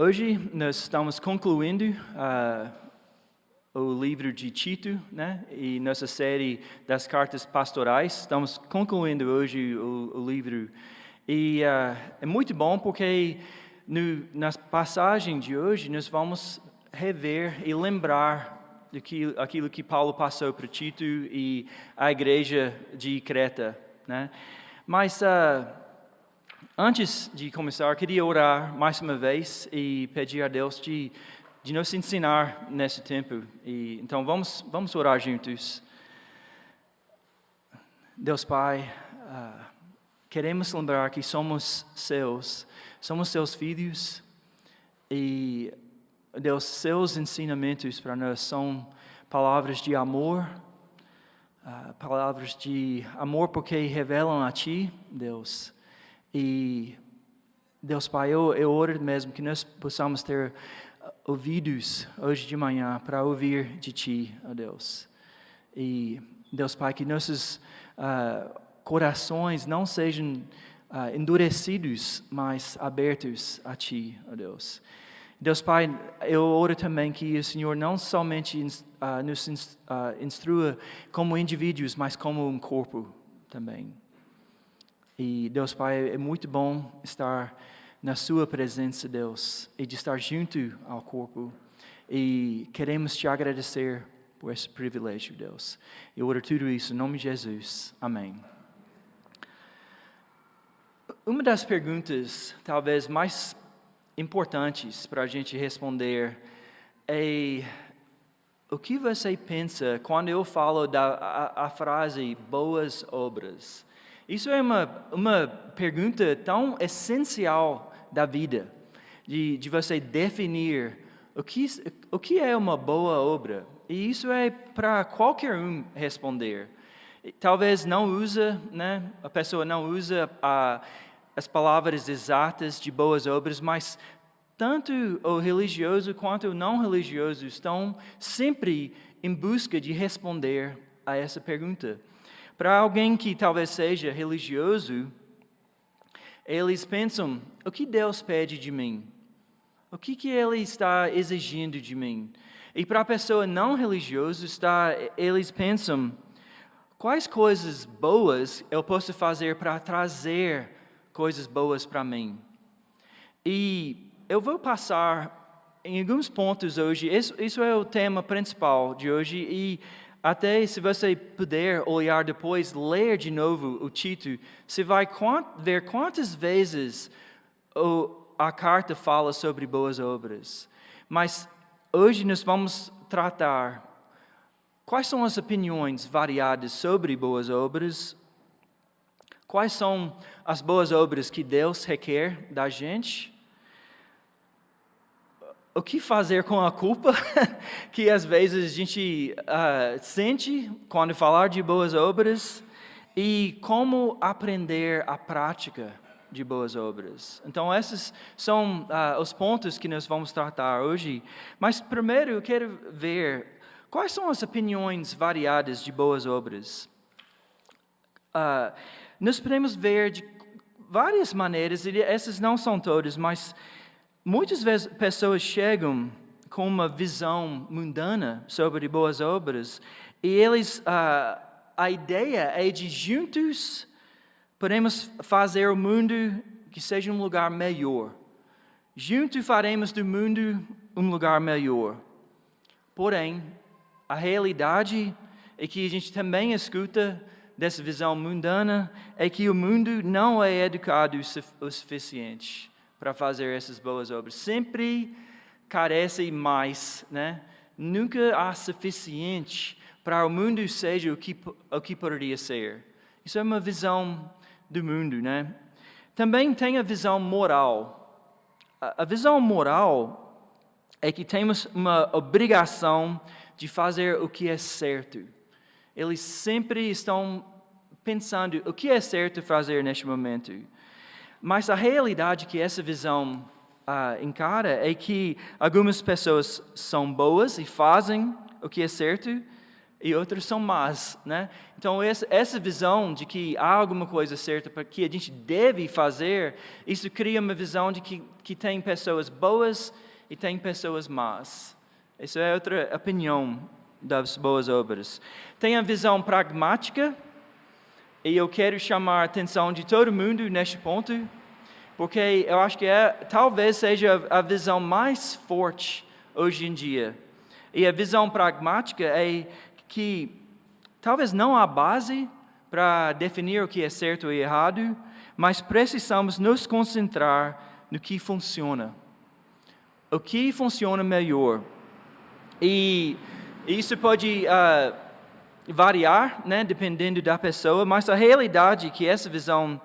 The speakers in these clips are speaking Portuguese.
Hoje nós estamos concluindo o livro de Tito, né? E nossa série das cartas pastorais. Estamos concluindo hoje o livro. E é muito bom porque na passagem de hoje nós vamos rever e lembrar aquilo que Paulo passou para Tito e a igreja de Creta, né? Mas antes de começar, eu queria orar mais uma vez e pedir a Deus de nos ensinar nesse tempo. Então vamos orar juntos. Deus Pai, queremos lembrar que somos seus filhos e Deus, seus ensinamentos para nós são palavras de amor porque revelam a Ti, Deus. E, Deus Pai, eu oro mesmo que nós possamos ter ouvidos hoje de manhã para ouvir de Ti, ó Deus. E, Deus Pai, que nossos corações não sejam endurecidos, mas abertos a Ti, ó Deus. Deus Pai, eu oro também que o Senhor não somente nos instrua como indivíduos, mas como um corpo também. E Deus Pai, é muito bom estar na Sua presença, Deus, e de estar junto ao corpo. E queremos Te agradecer por esse privilégio, Deus. Eu oro tudo isso em nome de Jesus. Amém. Uma das perguntas, talvez mais importantes para a gente responder é: o que você pensa quando eu falo a frase boas obras? Isso é uma pergunta tão essencial da vida, de você definir o que é uma boa obra. E isso é para qualquer um responder. Talvez a pessoa não usa as palavras exatas de boas obras, mas tanto o religioso quanto o não religioso estão sempre em busca de responder a essa pergunta. Para alguém que talvez seja religioso, eles pensam: o que Deus pede de mim? O que Ele está exigindo de mim? E para a pessoa não religiosa, eles pensam: quais coisas boas eu posso fazer para trazer coisas boas para mim? E eu vou passar em alguns pontos hoje. Isso é o tema principal de hoje. E até se você puder olhar depois, ler de novo o Tito, você vai ver quantas vezes a carta fala sobre boas obras. Mas hoje nós vamos tratar quais são as opiniões variadas sobre boas obras, quais são as boas obras que Deus requer da gente, o que fazer com a culpa que às vezes a gente sente quando falar de boas obras e como aprender a prática de boas obras. Então esses são os pontos que nós vamos tratar hoje. Mas primeiro eu quero ver quais são as opiniões variadas de boas obras. Nós podemos ver de várias maneiras, e essas não são todas, mas muitas vezes pessoas chegam com uma visão mundana sobre boas obras e a ideia é de juntos podemos fazer o mundo que seja um lugar melhor. Juntos faremos do mundo um lugar melhor. Porém, a realidade é que a gente também escuta dessa visão mundana é que o mundo não é educado o suficiente para fazer essas boas obras. Sempre carece mais, né? Nunca há suficiente para o mundo seja o que poderia ser. Isso é uma visão do mundo, né? Também tem a visão moral. A visão moral é que temos uma obrigação de fazer o que é certo. Eles sempre estão pensando o que é certo fazer neste momento. Mas a realidade que essa visão encara é que algumas pessoas são boas e fazem o que é certo, e outras são más, né? Então essa visão de que há alguma coisa certa para que a gente deve fazer, isso cria uma visão de que tem pessoas boas e tem pessoas más. Isso é outra opinião das boas obras. Tem a visão pragmática, e eu quero chamar a atenção de todo mundo neste ponto, porque eu acho que talvez seja a visão mais forte hoje em dia. E a visão pragmática é que talvez não há base para definir o que é certo e errado, mas precisamos nos concentrar no que funciona. O que funciona melhor. E isso pode variar, né, dependendo da pessoa, mas a realidade é que essa visão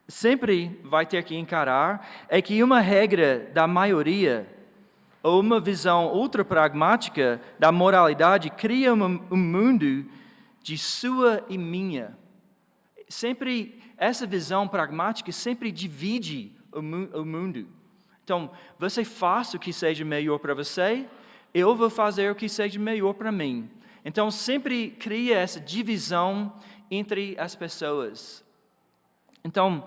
sempre vai ter que encarar é que uma regra da maioria ou uma visão ultra pragmática da moralidade cria um mundo de sua e minha. Sempre essa visão pragmática sempre divide o mundo. Então, você faz o que seja melhor para você, eu vou fazer o que seja melhor para mim. Então, sempre cria essa divisão entre as pessoas. Então,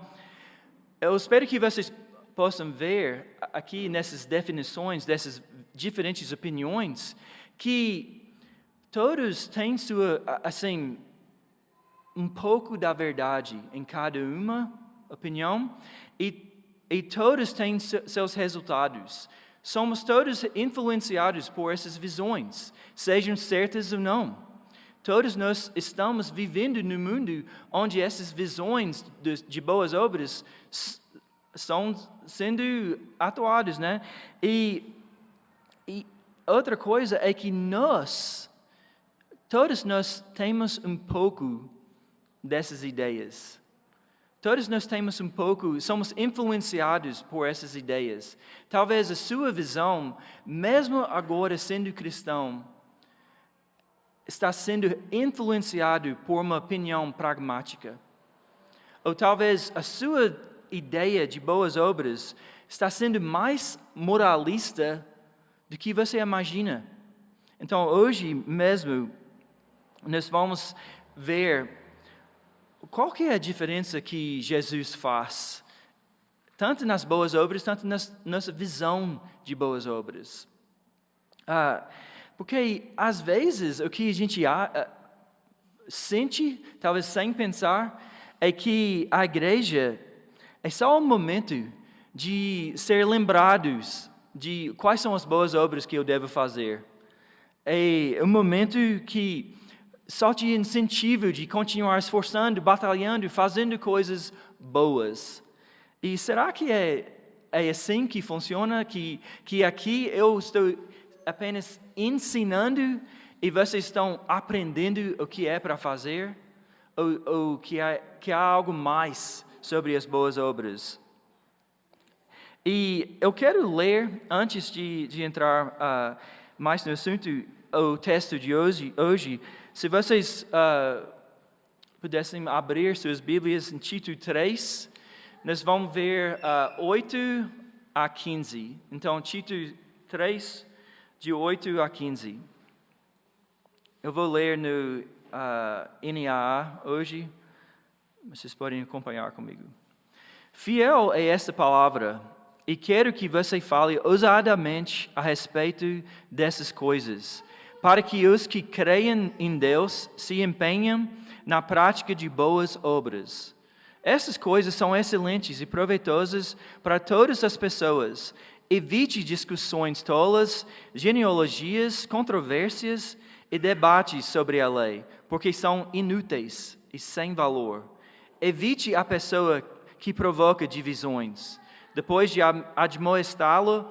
eu espero que vocês possam ver aqui nessas definições, dessas diferentes opiniões, que todos têm um pouco da verdade em cada uma opinião, e todos têm seus resultados. Somos todos influenciados por essas visões, sejam certas ou não. Todos nós estamos vivendo num mundo onde essas visões de boas obras estão sendo atuadas, né? E outra coisa é que todos nós temos um pouco dessas ideias. Todos nós temos um pouco, somos influenciados por essas ideias. Talvez a sua visão, mesmo agora sendo cristão, está sendo influenciado por uma opinião pragmática. Ou talvez a sua ideia de boas obras está sendo mais moralista do que você imagina. Então, hoje mesmo, nós vamos ver qual que é a diferença que Jesus faz, tanto nas boas obras, tanto na nossa visão de boas obras. Porque, às vezes, o que a gente sente, talvez sem pensar, é que a igreja é só um momento de ser lembrados de quais são as boas obras que eu devo fazer. É um momento que só te incentiva de continuar esforçando, batalhando, fazendo coisas boas. E será que é assim que funciona? Que aqui eu estou apenas ensinando e vocês estão aprendendo o que é para fazer? Ou que há algo mais sobre as boas obras? E eu quero ler, antes de entrar mais no assunto, o texto de hoje. Se vocês pudessem abrir suas Bíblias em Tito 3, nós vamos ver 8 a 15. Então, Tito 3, de 8 a 15. Eu vou ler no NAA hoje, vocês podem acompanhar comigo. Fiel é esta palavra, e quero que você fale ousadamente a respeito dessas coisas, para que os que creem em Deus se empenhem na prática de boas obras. Essas coisas são excelentes e proveitosas para todas as pessoas. Evite discussões tolas, genealogias, controvérsias e debates sobre a lei, porque são inúteis e sem valor. Evite a pessoa que provoca divisões, depois de admoestá-lo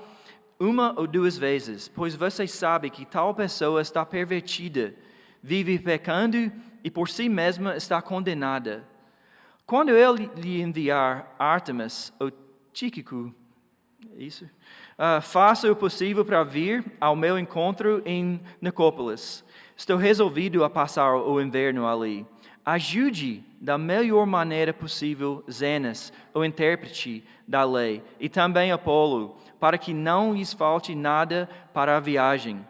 uma ou duas vezes, pois você sabe que tal pessoa está pervertida, vive pecando e por si mesma está condenada. Quando eu lhe enviar Artemas ou Tíquico, faça o possível para vir ao meu encontro em Nicópolis. Estou resolvido a passar o inverno ali. Ajude da melhor maneira possível Zenas, o intérprete da lei, e também Apolo, para que não lhes falte nada para a viagem.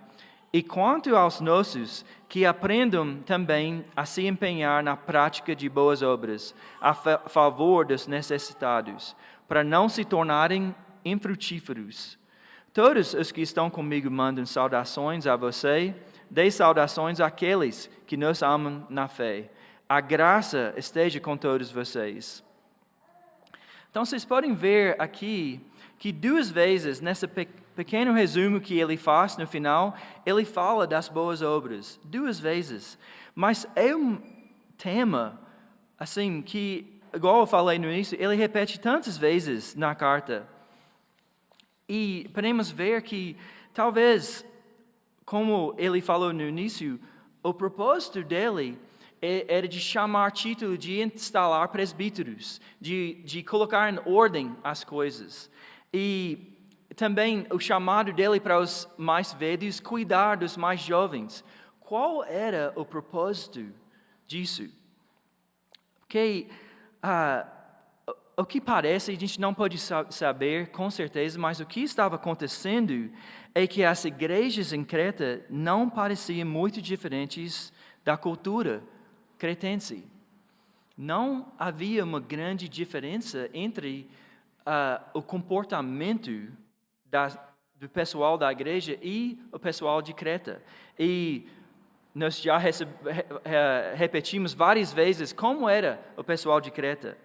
E quanto aos nossos, que aprendam também a se empenhar na prática de boas obras, a favor dos necessitados, para não se tornarem infrutíferos. Todos os que estão comigo mandam saudações a você, dê saudações àqueles que nos amam na fé. A graça esteja com todos vocês. Então, vocês podem ver aqui que 2 vezes, nesse pequeno resumo que ele faz no final, ele fala das boas obras, 2 vezes. Mas é um tema, assim, que, igual eu falei no início, ele repete tantas vezes na carta. E podemos ver que, talvez, como ele falou no início, o propósito dele era de chamar título, de instalar presbíteros, de colocar em ordem as coisas. E também o chamado dele para os mais velhos, cuidar dos mais jovens. Qual era o propósito disso? Porque o que parece, a gente não pode saber com certeza, mas o que estava acontecendo é que as igrejas em Creta não pareciam muito diferentes da cultura cretense. Não havia uma grande diferença entre o comportamento do pessoal da igreja e o pessoal de Creta. E nós já repetimos várias vezes como era o pessoal de Creta.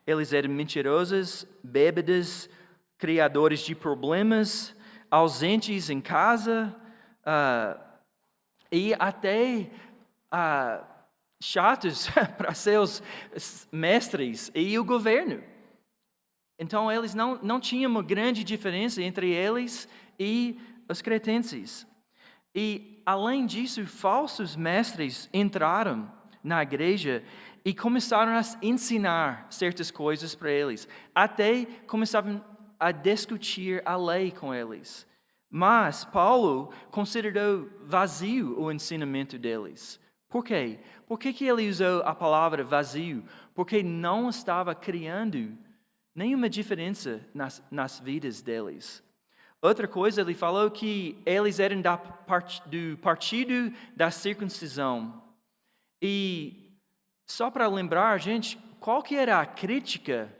Eles eram mentirosos, bêbados, criadores de problemas, ausentes em casa e até chatos para seus mestres e o governo. Então, eles não tinham uma grande diferença entre eles e os cretenses. E, além disso, falsos mestres entraram na igreja e começaram a ensinar certas coisas para eles. Até começavam a discutir a lei com eles. Mas Paulo considerou vazio o ensinamento deles. Por quê? Por que ele usou a palavra vazio? Porque não estava criando nenhuma diferença nas vidas deles. Outra coisa, ele falou que eles eram do partido da circuncisão. E só para lembrar, gente, qual que era a crítica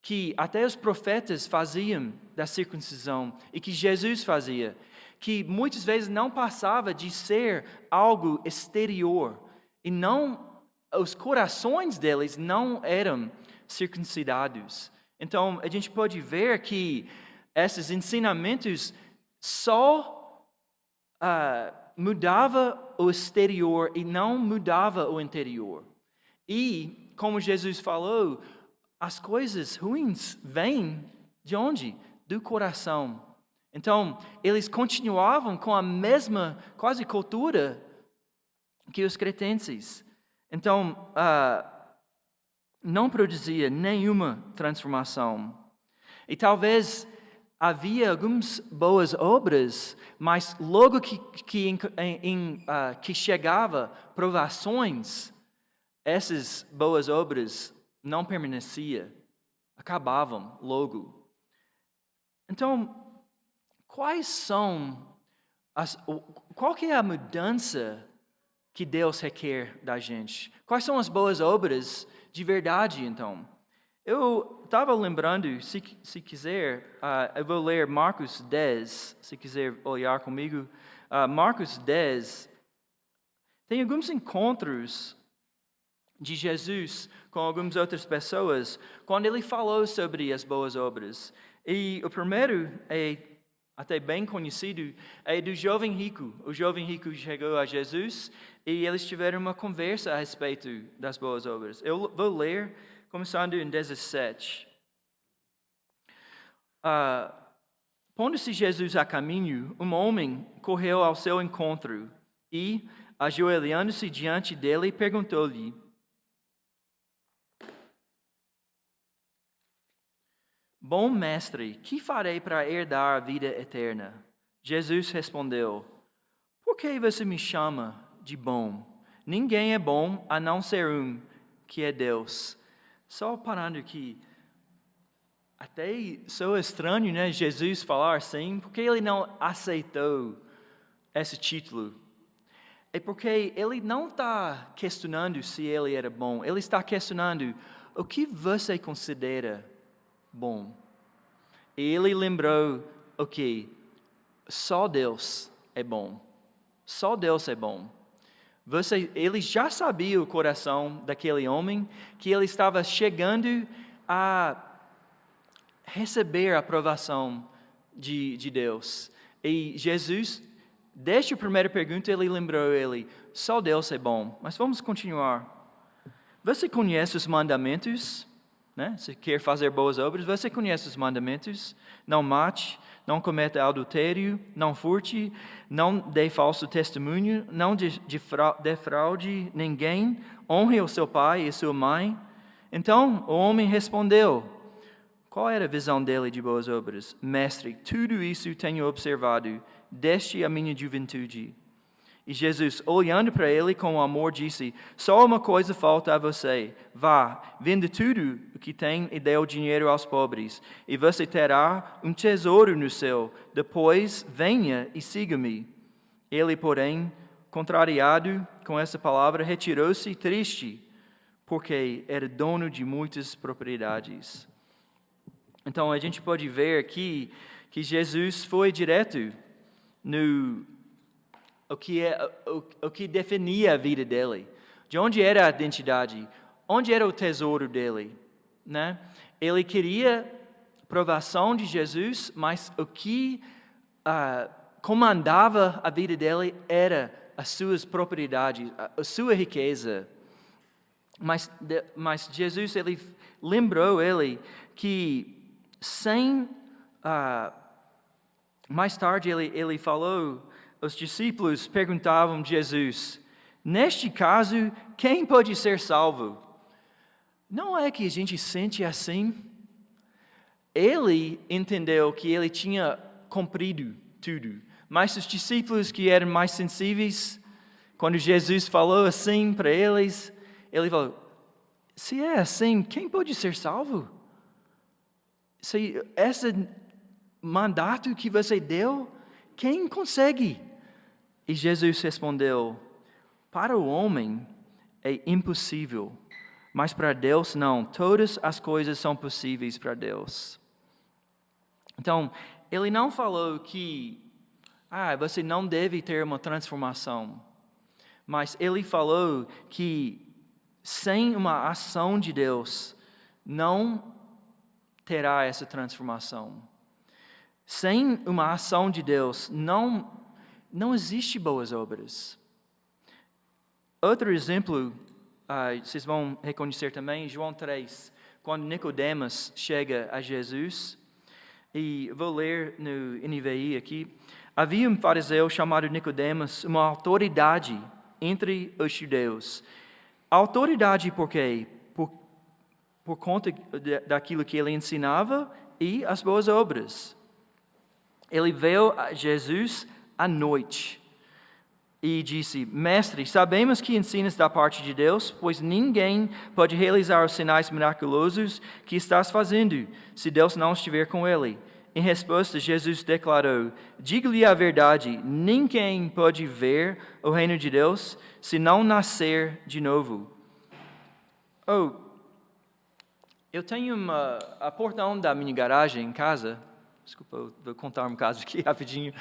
que até os profetas faziam da circuncisão e que Jesus fazia? Que muitas vezes não passava de ser algo exterior. E os corações deles não eram circuncidados. Então, a gente pode ver que esses ensinamentos só mudava o exterior e não mudava o interior. E, como Jesus falou, as coisas ruins vêm de onde? Do coração. Então, eles continuavam com a mesma quase cultura que os cretenses. Então, não produzia nenhuma transformação. E talvez havia algumas boas obras, mas logo que chegava provações, essas boas obras não permaneciam, acabavam logo. Então, qual que é a mudança que Deus requer da gente? Quais são as boas obras de verdade, então? Eu estava lembrando, se quiser, eu vou ler Marcos 10, se quiser olhar comigo. Marcos 10, tem alguns encontros de Jesus com algumas outras pessoas, quando ele falou sobre as boas obras. E o primeiro é até bem conhecido, é do jovem rico. O jovem rico chegou a Jesus e eles tiveram uma conversa a respeito das boas obras. Eu vou ler, começando em 17. Pondo-se Jesus a caminho, um homem correu ao seu encontro e, ajoelhando-se diante dele, perguntou-lhe: Bom mestre, que farei para herdar a vida eterna? Jesus respondeu: Por que você me chama de bom? Ninguém é bom a não ser um, que é Deus. Só parando aqui, até soa estranho, né, Jesus falar assim, porque ele não aceitou esse título é porque ele não está questionando se ele era bom, ele está questionando o que você considera bom. Ele lembrou, só Deus é bom. Só Deus é bom. Ele já sabia o coração daquele homem, que ele estava chegando a receber a aprovação de Deus. E Jesus, desde a primeira pergunta, ele lembrou ele, só Deus é bom. Mas vamos continuar. Você conhece os mandamentos? Né? Se quer fazer boas obras, você conhece os mandamentos? Não mate, não cometa adultério, não furte, não dê falso testemunho, não defraude ninguém, honre o seu pai e sua mãe. Então o homem respondeu, qual era a visão dele de boas obras? Mestre, tudo isso tenho observado desde a minha juventude. E Jesus, olhando para ele com amor, disse, só uma coisa falta a você. Vá, venda tudo o que tem e dê o dinheiro aos pobres, e você terá um tesouro no céu. Depois, venha e siga-me. Ele, porém, contrariado com essa palavra, retirou-se triste, porque era dono de muitas propriedades. Então, a gente pode ver aqui que Jesus foi direto no o que definia a vida dele. De onde era a identidade? Onde era o tesouro dele? Né? Ele queria aprovação de Jesus, mas o que comandava a vida dele era as suas propriedades, a sua riqueza. Mas Jesus, ele lembrou ele que mais tarde ele falou, os discípulos perguntavam a Jesus, neste caso, quem pode ser salvo? Não é que a gente sente assim? Ele entendeu que ele tinha cumprido tudo, mas os discípulos que eram mais sensíveis, quando Jesus falou assim para eles, ele falou, se é assim, quem pode ser salvo? Se esse mandato que você deu, quem consegue? E Jesus respondeu, para o homem é impossível, mas para Deus não, todas as coisas são possíveis para Deus. Então, ele não falou que você não deve ter uma transformação, mas ele falou que sem uma ação de Deus, não terá essa transformação. Sem uma ação de Deus, não existe boas obras. Outro exemplo, vocês vão reconhecer também, João 3, quando Nicodemos chega a Jesus, e vou ler no NVI aqui, havia um fariseu chamado Nicodemos, uma autoridade entre os judeus. Autoridade por quê? Por conta daquilo que ele ensinava e as boas obras. Ele veio a Jesus à noite e disse, mestre, sabemos que ensinas da parte de Deus, pois ninguém pode realizar os sinais miraculosos que estás fazendo, se Deus não estiver com ele. Em resposta, Jesus declarou, digo-lhe a verdade, ninguém pode ver o reino de Deus se não nascer de novo. Eu tenho a portão da minha garagem em casa, desculpa, eu vou contar um caso aqui rapidinho,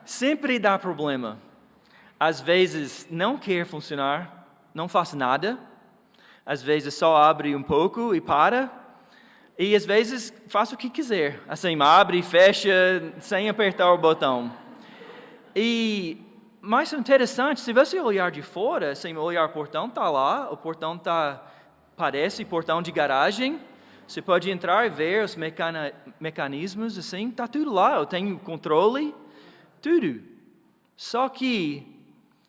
sempre dá problema. Às vezes não quer funcionar, não faz nada, às vezes só abre um pouco e para, e às vezes faz o que quiser, assim, abre e fecha sem apertar o botão. Mas é interessante, se você olhar de fora, sem olhar o portão, está lá, o portão parece portão de garagem, você pode entrar e ver os mecanismos, assim, está tudo lá, eu tenho controle, tudo. Só que,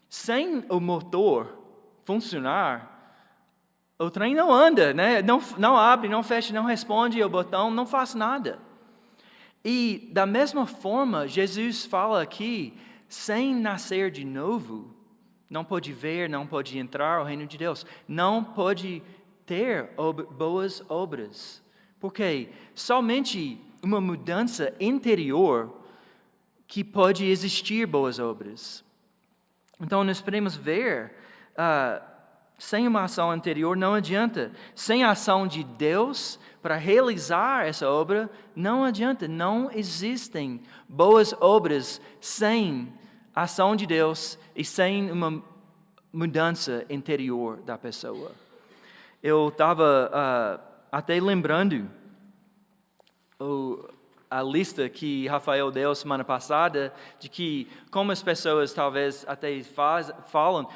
sem o motor funcionar, o trem não anda, né? Não abre, não fecha, não responde ao botão, não faz nada. E, da mesma forma, Jesus fala aqui, sem nascer de novo, não pode ver, não pode entrar ao reino de Deus, não pode ter boas obras. Porque somente uma mudança interior que pode existir boas obras. Então, nós podemos ver, sem uma ação anterior não adianta. Sem a ação de Deus para realizar essa obra, não adianta. Não existem boas obras sem a ação de Deus e sem uma mudança interior da pessoa. Eu estava até lembrando a lista que Rafael deu semana passada, de que como as pessoas talvez até falam,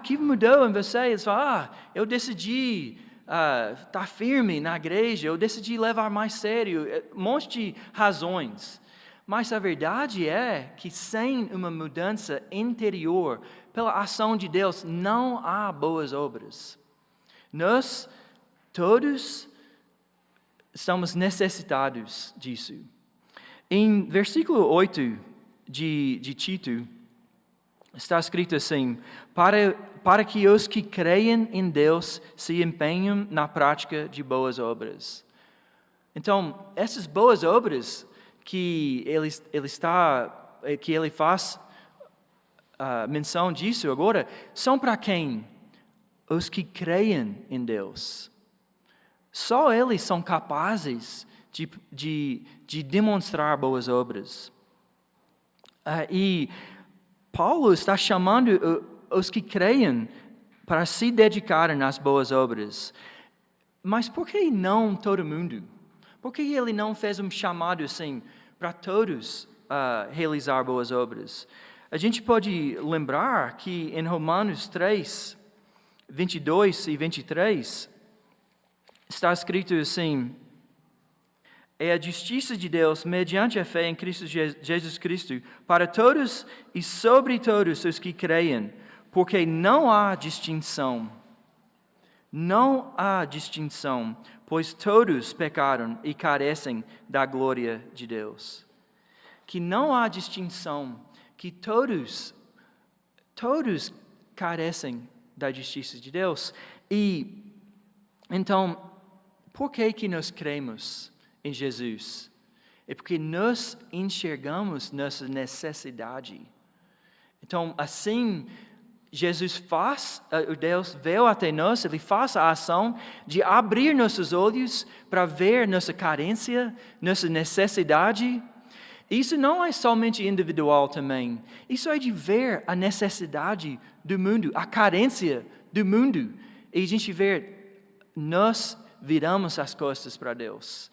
que mudou em você? Eles falam, eu decidi estar firme na igreja, eu decidi levar mais sério, um monte de razões. Mas a verdade é que sem uma mudança interior, pela ação de Deus, não há boas obras. Nós todos estamos necessitados disso. Em versículo 8 de Tito, está escrito assim: para que os que creem em Deus se empenhem na prática de boas obras. Então, essas boas obras que ele faz menção disso agora, são para quem? Os que creem em Deus. Só eles são capazes de demonstrar boas obras. E Paulo está chamando os que creem para se dedicarem às boas obras. Mas por que não todo mundo? Por que ele não fez um chamado assim para todos realizar boas obras? A gente pode lembrar que em Romanos 3, 22 e 23, está escrito assim: é a justiça de Deus mediante a fé em Cristo Jesus Cristo para todos e sobre todos os que creem, porque não há distinção. Não há distinção, pois todos pecaram e carecem da glória de Deus. Que não há distinção, que todos carecem da justiça de Deus. E então, por que nós cremos em Jesus? É porque nós enxergamos nossa necessidade. Então, assim, Jesus faz, o Deus veio até nós, Ele faz a ação de abrir nossos olhos para ver nossa carência, nossa necessidade. Isso não é somente individual também. Isso é de ver a necessidade do mundo, a carência do mundo. E a gente vê, nós viramos as costas para Deus.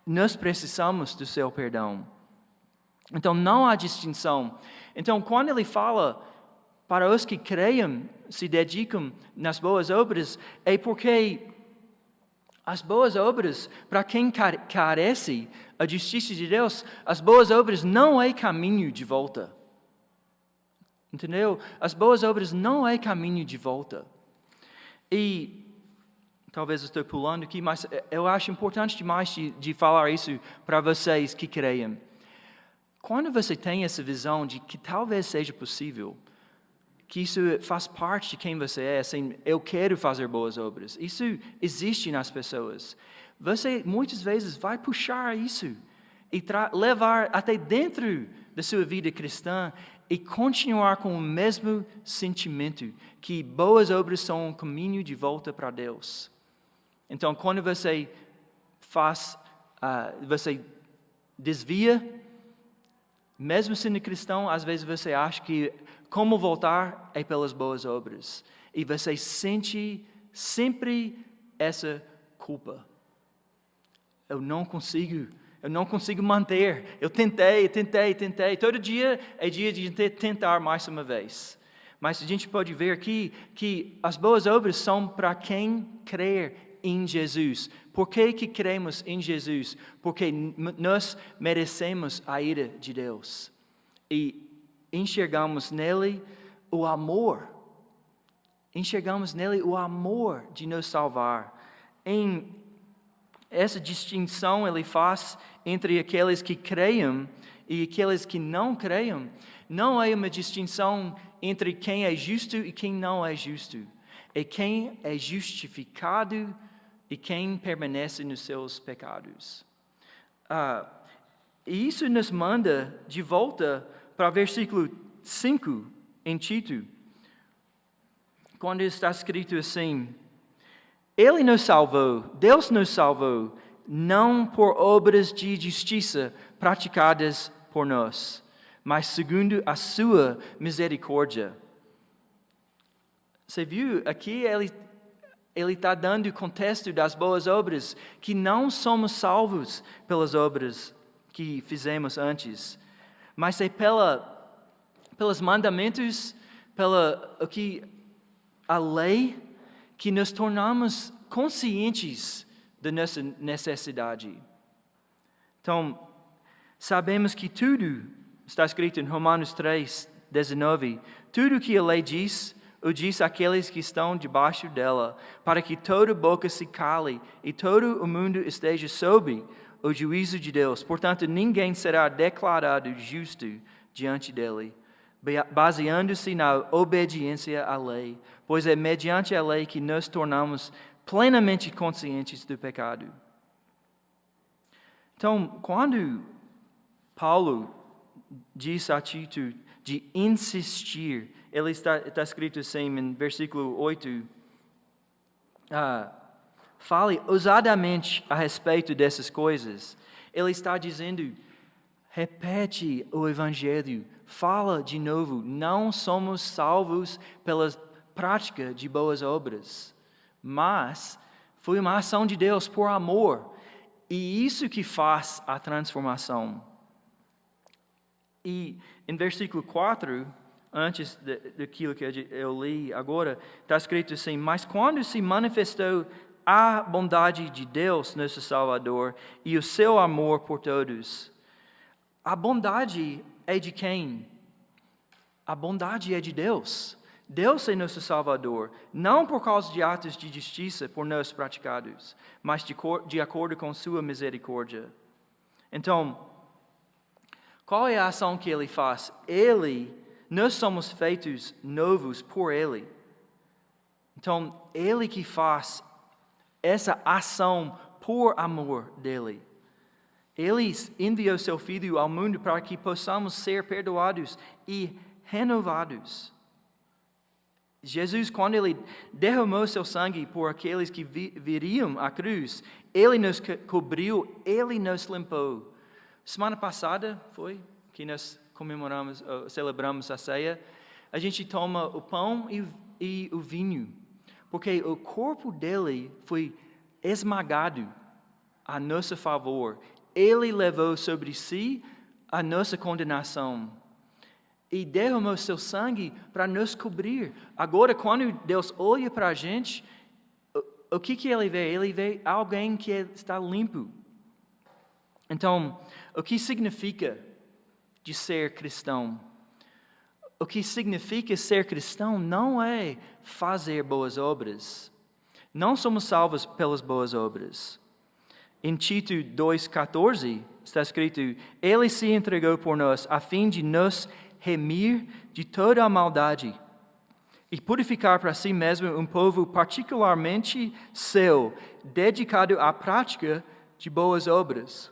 Nós precisamos do seu perdão. Então não há distinção. Então quando Ele fala para os que creem, se dedicam nas boas obras, é porque as boas obras, para quem carece a justiça de Deus, as boas obras não é caminho de volta. Entendeu? As boas obras não é caminho de volta. E talvez eu estou pulando aqui, mas eu acho importante demais de falar isso para vocês que creem. Quando você tem essa visão de que talvez seja possível, que isso faz parte de quem você é, assim, eu quero fazer boas obras. Isso existe nas pessoas. Você muitas vezes vai puxar isso e levar até dentro da sua vida cristã e continuar com o mesmo sentimento que boas obras são um caminho de volta para Deus. Então, quando você você desvia, mesmo sendo cristão, às vezes você acha que como voltar é pelas boas obras. E você sente sempre essa culpa. Eu não consigo manter. Eu tentei. Todo dia é dia de tentar mais uma vez. Mas a gente pode ver aqui que as boas obras são para quem crer em Jesus. Por que cremos em Jesus? Porque nós merecemos a ira de Deus. E enxergamos nele o amor. Enxergamos nele o amor de nos salvar. Em essa distinção ele faz entre aqueles que creiam e aqueles que não creiam. Não é uma distinção entre quem é justo e quem não é justo. É quem é justificado e quem permanece nos seus pecados. E isso nos manda de volta para o versículo 5 em Tito, quando está escrito assim: Ele nos salvou, Deus nos salvou, não por obras de justiça praticadas por nós, mas segundo a sua misericórdia. Você viu? Aqui ele está dando o contexto das boas obras, que não somos salvos pelas obras que fizemos antes, mas é pelos mandamentos, a lei, que nos tornamos conscientes da nossa necessidade. Então, sabemos que tudo, está escrito em Romanos 3:19, tudo que a lei diz, o diz àqueles que estão debaixo dela, para que toda boca se cale e todo o mundo esteja sob o juízo de Deus. Portanto, ninguém será declarado justo diante dele, baseando-se na obediência à lei, pois é mediante a lei que nos tornamos plenamente conscientes do pecado. Então, quando Paulo diz a Tito de insistir, ele está escrito assim em versículo 8, fale ousadamente a respeito dessas coisas. Ele está dizendo, repete o Evangelho, fala de novo, não somos salvos pela prática de boas obras, mas foi uma ação de Deus por amor, e isso que faz a transformação. E em versículo 4, antes daquilo que eu li agora, está escrito assim: mas quando se manifestou a bondade de Deus, nosso Salvador, e o seu amor por todos. A bondade é de quem? A bondade é de Deus. Deus é nosso Salvador, não por causa de atos de justiça por nós praticados, mas de acordo com sua misericórdia. Então, qual é a ação que Ele faz? Nós somos feitos novos por Ele. Então, Ele que faz essa ação por amor dele. Ele enviou seu Filho ao mundo para que possamos ser perdoados e renovados. Jesus, quando Ele derramou seu sangue por aqueles que viriam à cruz, Ele nos cobriu, Ele nos limpou. Semana passada foi que nós celebramos a ceia. A gente toma o pão e o vinho, porque o corpo dele foi esmagado a nosso favor. Ele levou sobre si a nossa condenação e derramou seu sangue para nos cobrir. Agora, quando Deus olha para a gente, o que Ele vê? Ele vê alguém que está limpo. Então, o que significa de ser cristão? O que significa ser cristão não é fazer boas obras. Não somos salvos pelas boas obras. Em Tito 2,14 está escrito: Ele se entregou por nós a fim de nos remir de toda a maldade e purificar para si mesmo um povo particularmente seu, dedicado à prática de boas obras.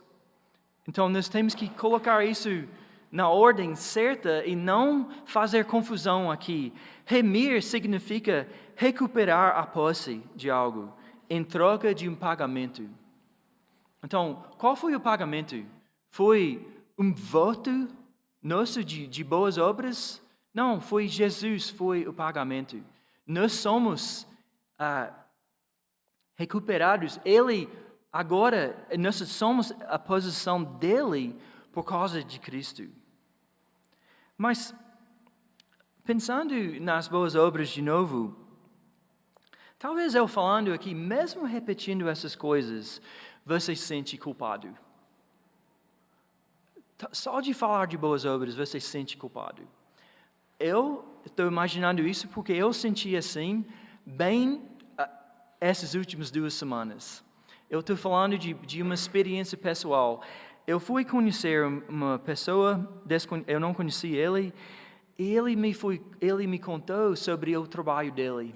Então nós temos que colocar isso na ordem certa e não fazer confusão aqui. Remir significa recuperar a posse de algo em troca de um pagamento. Então, qual foi o pagamento? Foi um voto nosso de boas obras? Não, foi Jesus, foi o pagamento. Nós somos recuperados. Ele, agora, nós somos a posição dele por causa de Cristo. Mas, pensando nas boas obras de novo, talvez eu falando aqui, mesmo repetindo essas coisas, você se sente culpado. Só de falar de boas obras, você se sente culpado. Eu estou imaginando isso porque eu senti assim, bem, essas últimas 2 semanas. Eu estou falando de uma experiência pessoal. Eu fui conhecer uma pessoa, eu não conheci ele, e ele me contou sobre o trabalho dele.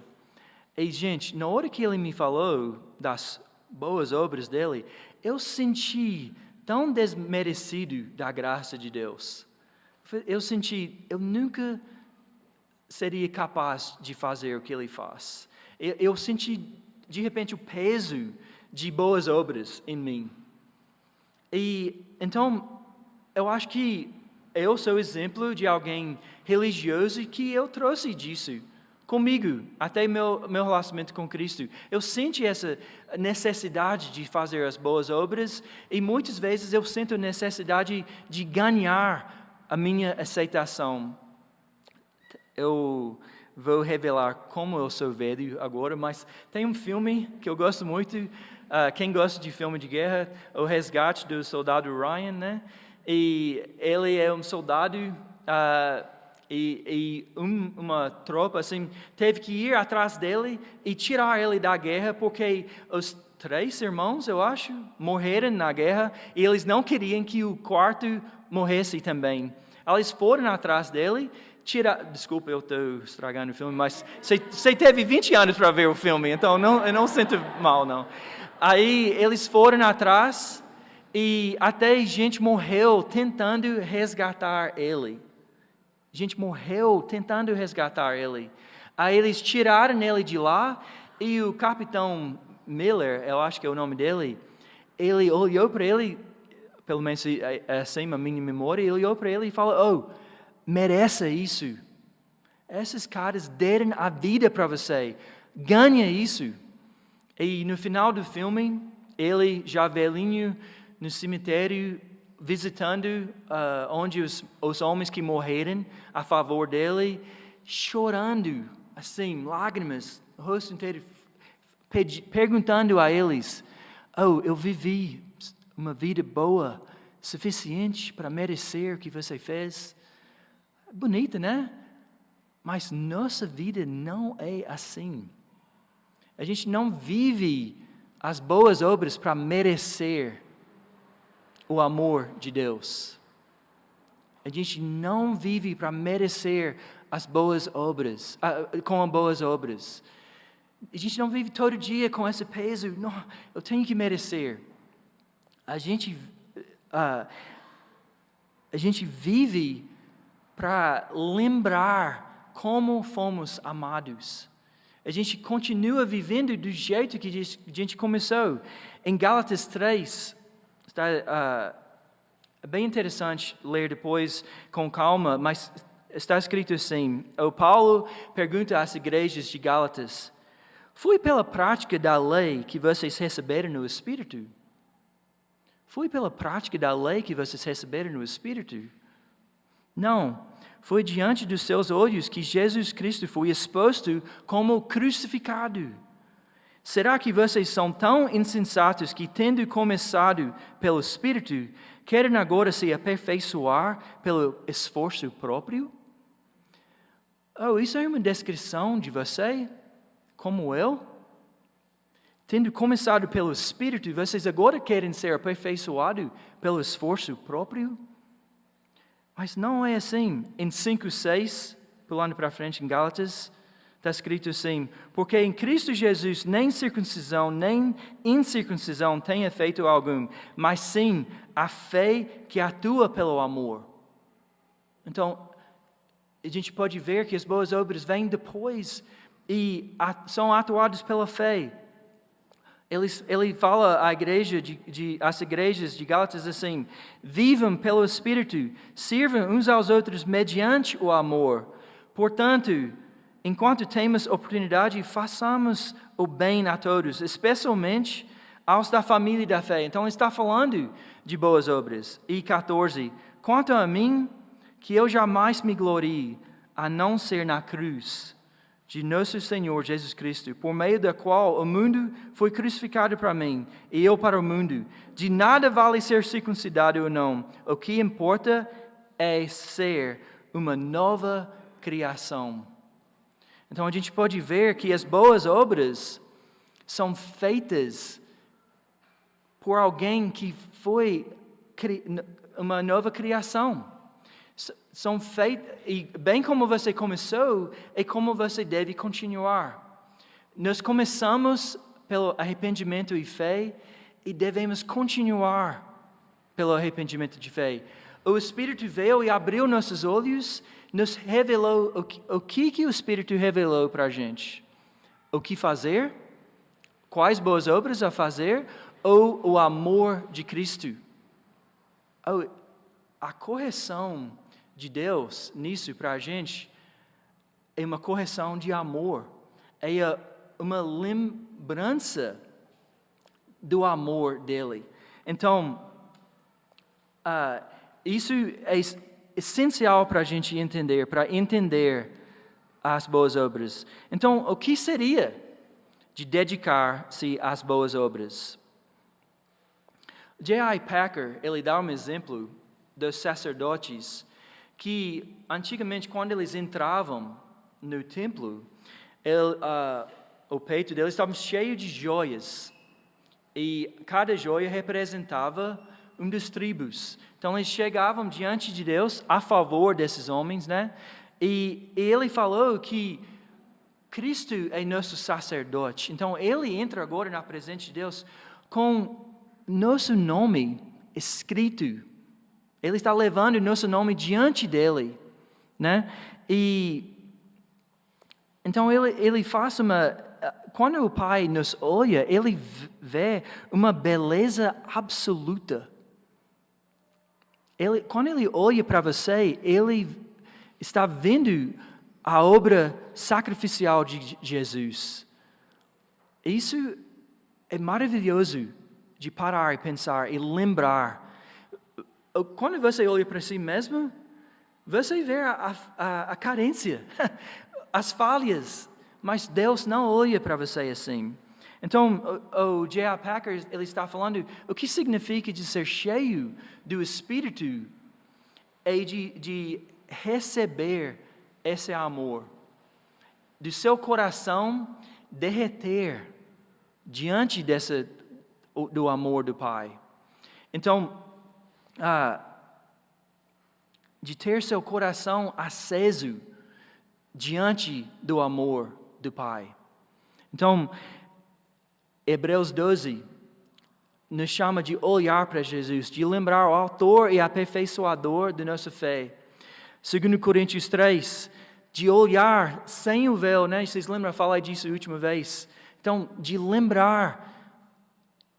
E, gente, na hora que ele me falou das boas obras dele, eu senti tão desmerecido da graça de Deus. Eu senti, eu nunca seria capaz de fazer o que Ele faz. Eu senti, de repente, o peso de boas obras em mim. E então, eu acho que eu sou exemplo de alguém religioso que eu trouxe disso comigo, até meu relacionamento com Cristo. Eu senti essa necessidade de fazer as boas obras e muitas vezes eu sinto necessidade de ganhar a minha aceitação. Eu vou revelar como eu sou velho agora, mas tem um filme que eu gosto muito, quem gosta de filme de guerra, O Resgate do Soldado Ryan, né? E ele é um soldado uma tropa assim teve que ir atrás dele e tirar ele da guerra porque os 3 irmãos, eu acho, morreram na guerra e eles não queriam que o quarto morresse também. Eles foram atrás dele, desculpa, eu estou estragando o filme, mas você teve 20 anos para ver o filme, então eu não sinto mal, não. Aí eles foram atrás e até gente morreu tentando resgatar ele. Gente morreu tentando resgatar ele. Aí eles tiraram ele de lá e o capitão Miller, eu acho que é o nome dele, ele olhou para ele, pelo menos assim a minha memória, ele olhou para ele e falou, merece isso. Esses caras deram a vida para você, ganha isso. E no final do filme, ele já velhinho no cemitério, visitando onde os homens que morreram a favor dele, chorando, assim, lágrimas, o rosto inteiro, perguntando a eles, eu vivi uma vida boa, suficiente para merecer o que você fez? Bonita, né? Mas nossa vida não é assim. A gente não vive as boas obras para merecer o amor de Deus. A gente não vive para merecer as boas obras, com boas obras. A gente não vive todo dia com esse peso, não, eu tenho que merecer. A gente vive para lembrar como fomos amados. A gente continua vivendo do jeito que a gente começou. Em Gálatas 3, é bem interessante ler depois com calma, mas está escrito assim, o Paulo pergunta às igrejas de Gálatas, foi pela prática da lei que vocês receberam no Espírito? Foi pela prática da lei que vocês receberam no Espírito? Não, foi diante dos seus olhos que Jesus Cristo foi exposto como crucificado. Será que vocês são tão insensatos que, tendo começado pelo Espírito, querem agora se aperfeiçoar pelo esforço próprio? Isso é uma descrição de você, como eu? Tendo começado pelo Espírito, vocês agora querem ser aperfeiçoados pelo esforço próprio? Mas não é assim. Em 5:6, pulando para frente em Gálatas, está escrito assim, porque em Cristo Jesus nem circuncisão nem incircuncisão tem efeito algum, mas sim a fé que atua pelo amor. Então, a gente pode ver que as boas obras vêm depois e são atuadas pela fé. Ele fala às igrejas de Gálatas assim, vivam pelo Espírito, sirvam uns aos outros mediante o amor. Portanto, enquanto temos oportunidade, façamos o bem a todos, especialmente aos da família da fé. Então, ele está falando de boas obras. E 14, quanto a mim, que eu jamais me glorie, a não ser na cruz de nosso Senhor Jesus Cristo, por meio da qual o mundo foi crucificado para mim, e eu para o mundo. De nada vale ser circuncidado ou não. O que importa é ser uma nova criação. Então a gente pode ver que as boas obras são feitas por alguém que foi uma nova criação. São feitas, e bem como você começou, é como você deve continuar. Nós começamos pelo arrependimento e fé, e devemos continuar pelo arrependimento de fé. O Espírito veio e abriu nossos olhos, nos revelou o que o Espírito revelou para a gente. O que fazer, quais boas obras a fazer, ou o amor de Cristo. A correção de Deus nisso para a gente é uma correção de amor. É uma lembrança do amor dele. Então, isso é essencial para a gente entender, para entender as boas obras. Então, o que seria de dedicar-se às boas obras? J.I. Packer, ele dá um exemplo dos sacerdotes que, antigamente, quando eles entravam no templo, o peito deles estava cheio de joias. E cada joia representava um dos tribos. Então, eles chegavam diante de Deus a favor desses homens, né? E ele falou que Cristo é nosso sacerdote. Então, ele entra agora na presença de Deus com nosso nome escrito. Ele está levando o nosso nome diante dele, né? E então ele faz quando o Pai nos olha, ele vê uma beleza absoluta. Quando ele olha para você, ele está vendo a obra sacrificial de Jesus. Isso é maravilhoso de parar e pensar e lembrar. Quando você olha para si mesmo, você vê a carência, as falhas, mas Deus não olha para você assim. Então, o J.I. Packer, ele está falando o que significa de ser cheio do Espírito é de receber esse amor, do seu coração derreter diante do amor do Pai. Então, de ter seu coração aceso diante do amor do Pai. Então, Hebreus 12 nos chama de olhar para Jesus, de lembrar o autor e aperfeiçoador da nossa fé. 2 Coríntios 3, de olhar sem o véu, né? Vocês lembram, eu falei disso a última vez. Então, de lembrar,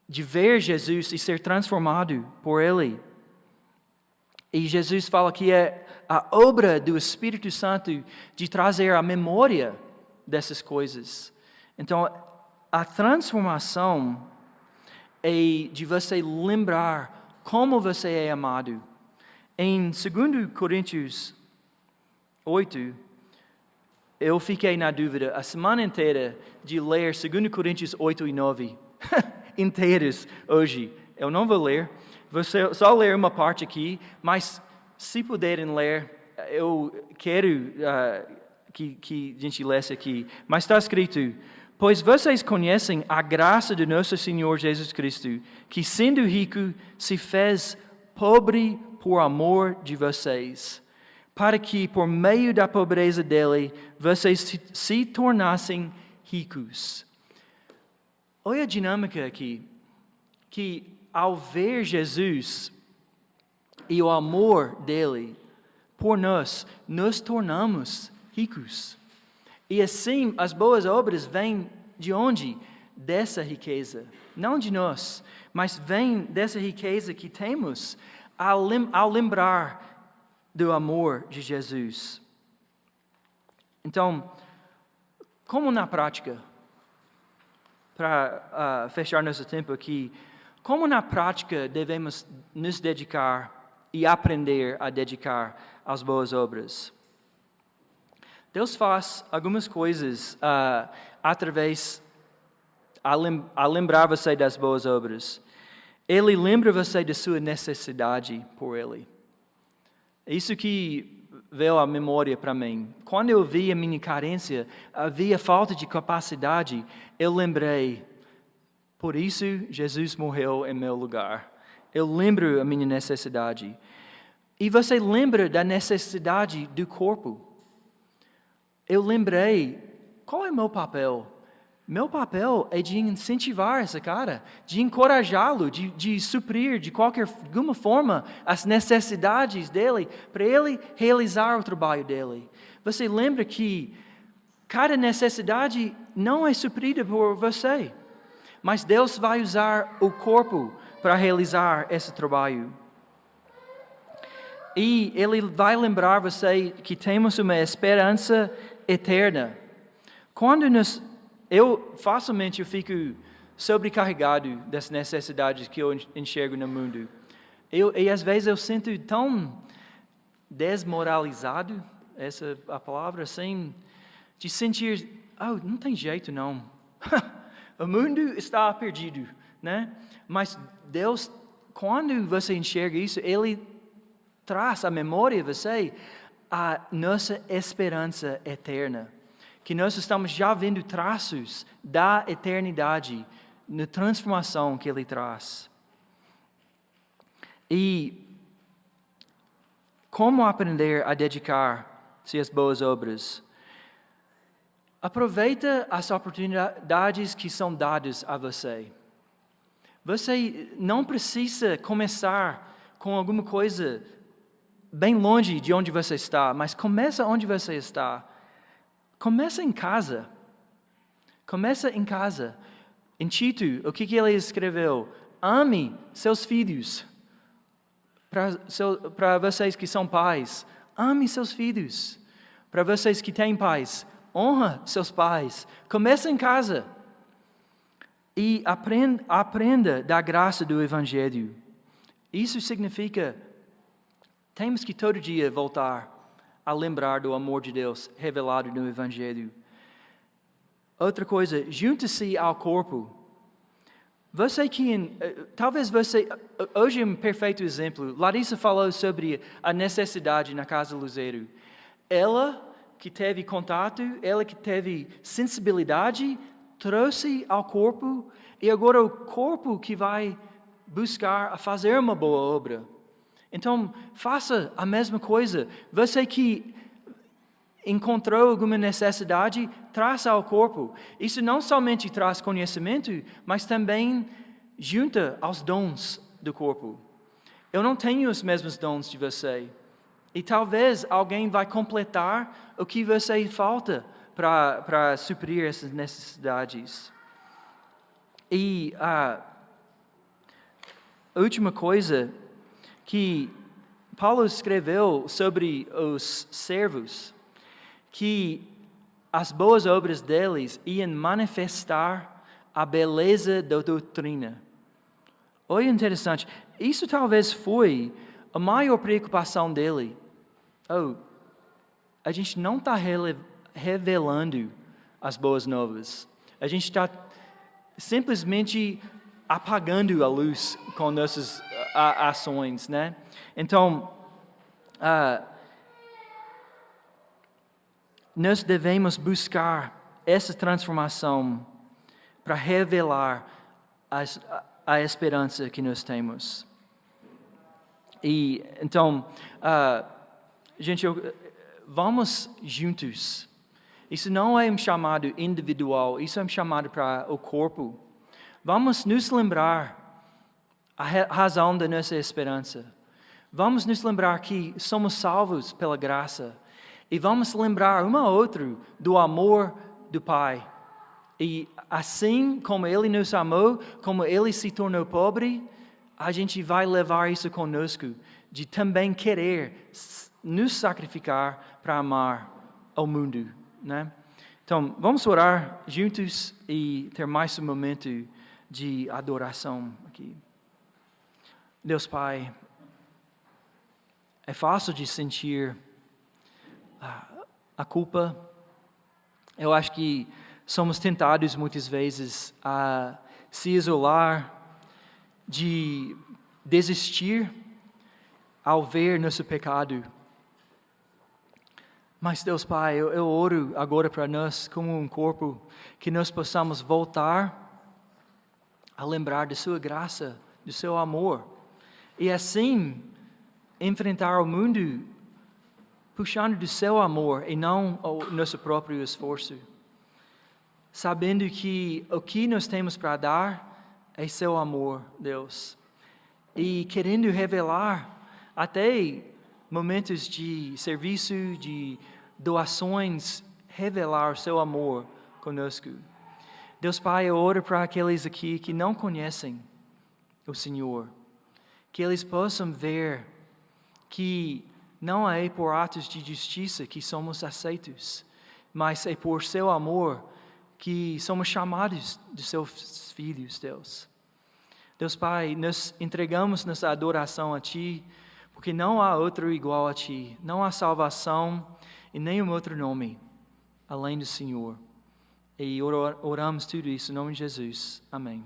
de ver Jesus e ser transformado por Ele. E Jesus fala que é a obra do Espírito Santo de trazer a memória dessas coisas. Então, a transformação é de você lembrar como você é amado. Em 2 Coríntios 8, eu fiquei na dúvida a semana inteira de ler 2 Coríntios 8 e 9 inteiros hoje. Eu não vou ler, vou só ler uma parte aqui, mas se puderem ler, eu quero que a gente lesse aqui. Mas está escrito: pois vocês conhecem a graça de nosso Senhor Jesus Cristo, que sendo rico se fez pobre por amor de vocês, para que por meio da pobreza dele vocês se tornassem ricos. Olha a dinâmica aqui, que ao ver Jesus e o amor dele por nós, nos tornamos ricos. E assim, as boas obras vêm de onde? Dessa riqueza. Não de nós, mas vêm dessa riqueza que temos ao lembrar do amor de Jesus. Então, como na prática, para fechar nosso tempo aqui, como na prática devemos nos dedicar e aprender a dedicar às boas obras? Deus faz algumas coisas através a lembrar você das boas obras. Ele lembra você da sua necessidade por Ele. Isso que veio à memória para mim. Quando eu vi a minha carência, havia falta de capacidade, eu lembrei, por isso Jesus morreu em meu lugar. Eu lembro a minha necessidade. E você lembra da necessidade do corpo. Eu lembrei, qual é o meu papel Meu papel é de incentivar esse cara, de encorajá-lo, de suprir de alguma forma as necessidades dele, para ele realizar o trabalho dele. Você lembra que cada necessidade não é suprida por você, mas Deus vai usar o corpo para realizar esse trabalho. E Ele vai lembrar você que temos uma esperança eterna. Facilmente eu fico sobrecarregado das necessidades que eu enxergo no mundo. E às vezes eu sinto tão desmoralizado, essa é a palavra, assim, de sentir, não tem jeito não. O mundo está perdido, né? Mas Deus, quando você enxerga isso, Ele traz à memória você a nossa esperança eterna. Que nós estamos já vendo traços da eternidade na transformação que Ele traz. E como aprender a dedicar-se às boas obras? Aproveita as oportunidades que são dadas a você. Você não precisa começar com alguma coisa bem longe de onde você está, mas começa onde você está. Começa em casa. Começa em casa. Em Tito, o que ele escreveu? Ame seus filhos. Para vocês que são pais, ame seus filhos. Para vocês que têm pais, honra seus pais. Começa em casa. E aprenda da graça do Evangelho. Isso significa temos que todo dia voltar a lembrar do amor de Deus revelado no Evangelho. Outra coisa, junte-se ao corpo. Hoje é um perfeito exemplo. Larissa falou sobre a necessidade na Casa Luzeiro. Ela que teve contato, ela que teve sensibilidade, trouxe ao corpo, e agora o corpo que vai buscar a fazer uma boa obra. Então, faça a mesma coisa. Você que encontrou alguma necessidade, traz ao corpo. Isso não somente traz conhecimento, mas também junta aos dons do corpo. Eu não tenho os mesmos dons de você. E talvez alguém vai completar o que você falta para suprir essas necessidades. E a última coisa que Paulo escreveu sobre os servos, que as boas obras deles iam manifestar a beleza da doutrina. Olha, interessante, isso talvez foi a maior preocupação dele. A gente não está revelando as boas novas. A gente está simplesmente apagando a luz com nossas ações, né? Então, nós devemos buscar essa transformação para revelar a esperança que nós temos. E então, gente, vamos juntos. Isso não é um chamado individual, isso é um chamado para o corpo. Vamos nos lembrar a razão da nossa esperança. Vamos nos lembrar que somos salvos pela graça. E vamos lembrar um ao outro do amor do Pai. E assim como Ele nos amou, como Ele se tornou pobre, a gente vai levar isso conosco, de também querer nos sacrificar para amar ao mundo, né? Então, vamos orar juntos e ter mais um momento de adoração aqui. Deus Pai, é fácil de sentir a culpa. Eu acho que somos tentados muitas vezes a se isolar, de desistir ao ver nosso pecado. Mas Deus Pai, eu oro agora para nós como um corpo, que nós possamos voltar a lembrar de Sua graça, do Seu amor, e assim enfrentar o mundo puxando do Seu amor e não o nosso próprio esforço. sabendo que o que nós temos para dar é seu amor, Deus. E querendo revelar até momentos de serviço, de doações, revelar o seu amor conosco. Deus Pai, eu oro para aqueles aqui que não conhecem o Senhor, que eles possam ver que não é por atos de justiça que somos aceitos, mas é por seu amor que somos chamados de seus filhos, Deus. Deus Pai, nós entregamos nossa adoração a Ti, porque não há outro igual a Ti, não há salvação em nenhum outro nome além do Senhor. E oramos tudo isso em nome de Jesus. Amém.